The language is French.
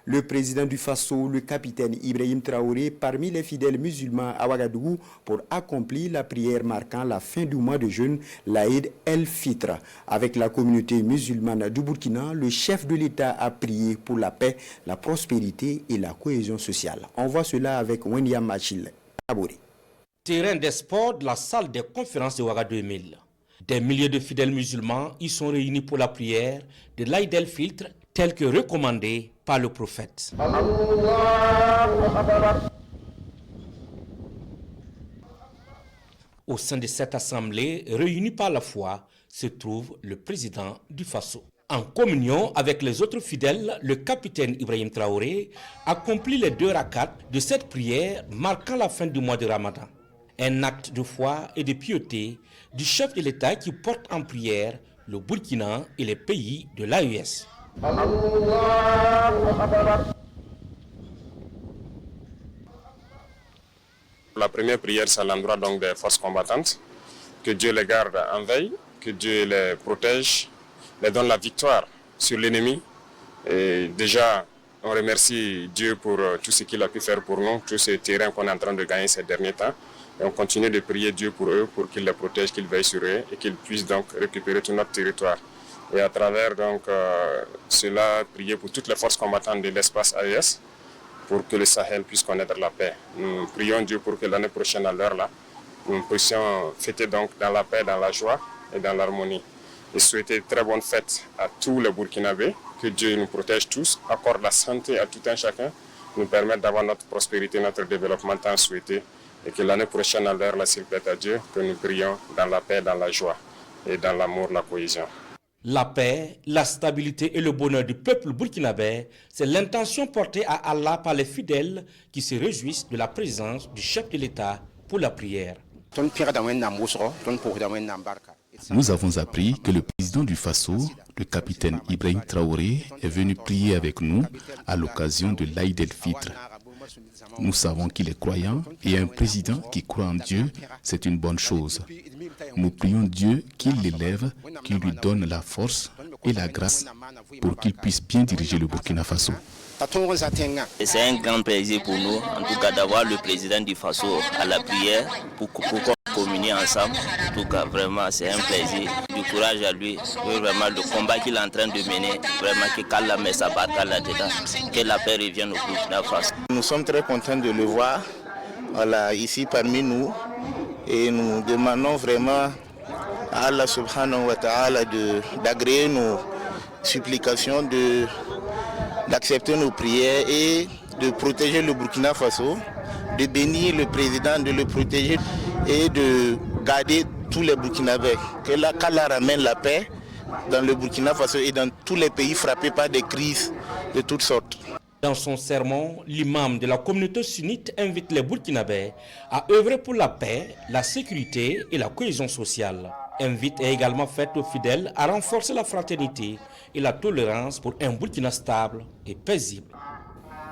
Le président du Faso, le capitaine Ibrahim Traoré, parmi les fidèles musulmans à Ouagadougou pour accomplir la prière marquant la fin du mois de jeûne, l'Aïd el-Fitr. Avec la communauté musulmane du Burkina, le chef de l'État a prié pour la paix, la prospérité et la cohésion sociale. On voit cela avec Wenyam Machil Abouri. Terrain des sports de la salle des conférences de Ouagadougou 2000. Des milliers de fidèles musulmans y sont réunis pour la prière de l'Aïd el-Fitr tel que recommandé par le prophète. Au sein de cette assemblée réunie par la foi se trouve le président du Faso. En communion avec les autres fidèles, le capitaine Ibrahim Traoré accomplit les 2 rakats de cette prière marquant la fin du mois de Ramadan. Un acte de foi et de piété du chef de l'État qui porte en prière le Burkina et les pays de l'AES. La première prière, c'est à l'endroit donc des forces combattantes. Que Dieu les garde en veille, que Dieu les protège, les donne la victoire sur l'ennemi. Et déjà, on remercie Dieu pour tout ce qu'il a pu faire pour nous, tout ce terrain qu'on est en train de gagner ces derniers temps. Et on continue de prier Dieu pour eux, pour qu'il les protège, qu'il veille sur eux et qu'ils puissent donc récupérer tout notre territoire. Et à travers donc cela, prier pour toutes les forces combattantes de l'espace AES pour que le Sahel puisse connaître la paix. Nous prions Dieu pour que l'année prochaine, à l'heure là, nous puissions fêter donc dans la paix, dans la joie et dans l'harmonie. Et souhaiter très bonne fête à tous les Burkinabés, que Dieu nous protège tous, accorde la santé à tout un chacun, nous permette d'avoir notre prospérité, notre développement tant souhaité. Et que l'année prochaine, à l'heure, s'il plaît à Dieu, que nous prions dans la paix, dans la joie et dans l'amour, la cohésion. La paix, la stabilité et le bonheur du peuple burkinabé, c'est l'intention portée à Allah par les fidèles qui se réjouissent de la présence du chef de l'État pour la prière. Nous avons appris que le président du Faso, le capitaine Ibrahim Traoré, est venu prier avec nous à l'occasion de l'Aïd el-Fitr. Nous savons qu'il est croyant et un président qui croit en Dieu, c'est une bonne chose. Nous prions Dieu qu'il l'élève, qu'il lui donne la force et la grâce pour qu'il puisse bien diriger le Burkina Faso. C'est un grand plaisir pour nous, en tout cas, d'avoir le président du Faso à la prière pour qu'on communie ensemble. En tout cas, vraiment, c'est un plaisir. Du courage à lui. Vraiment, le combat qu'il est en train de mener, vraiment, que qu'Allah met sa bataille là-dedans, que la paix revienne au Burkina Faso. Nous sommes très contents de le voir ici parmi nous et nous demandons vraiment à Allah subhanahu wa ta'ala d'agréer nos supplications, d'accepter nos prières et de protéger le Burkina Faso, de bénir le président, de le protéger et de garder tous les Burkinabés. Qu'Allah ramène la paix dans le Burkina Faso et dans tous les pays frappés par des crises de toutes sortes. Dans son sermon, l'imam de la communauté sunnite invite les Burkinabés à œuvrer pour la paix, la sécurité et la cohésion sociale. Invite est également faite aux fidèles à renforcer la fraternité et la tolérance pour un Burkina stable et paisible.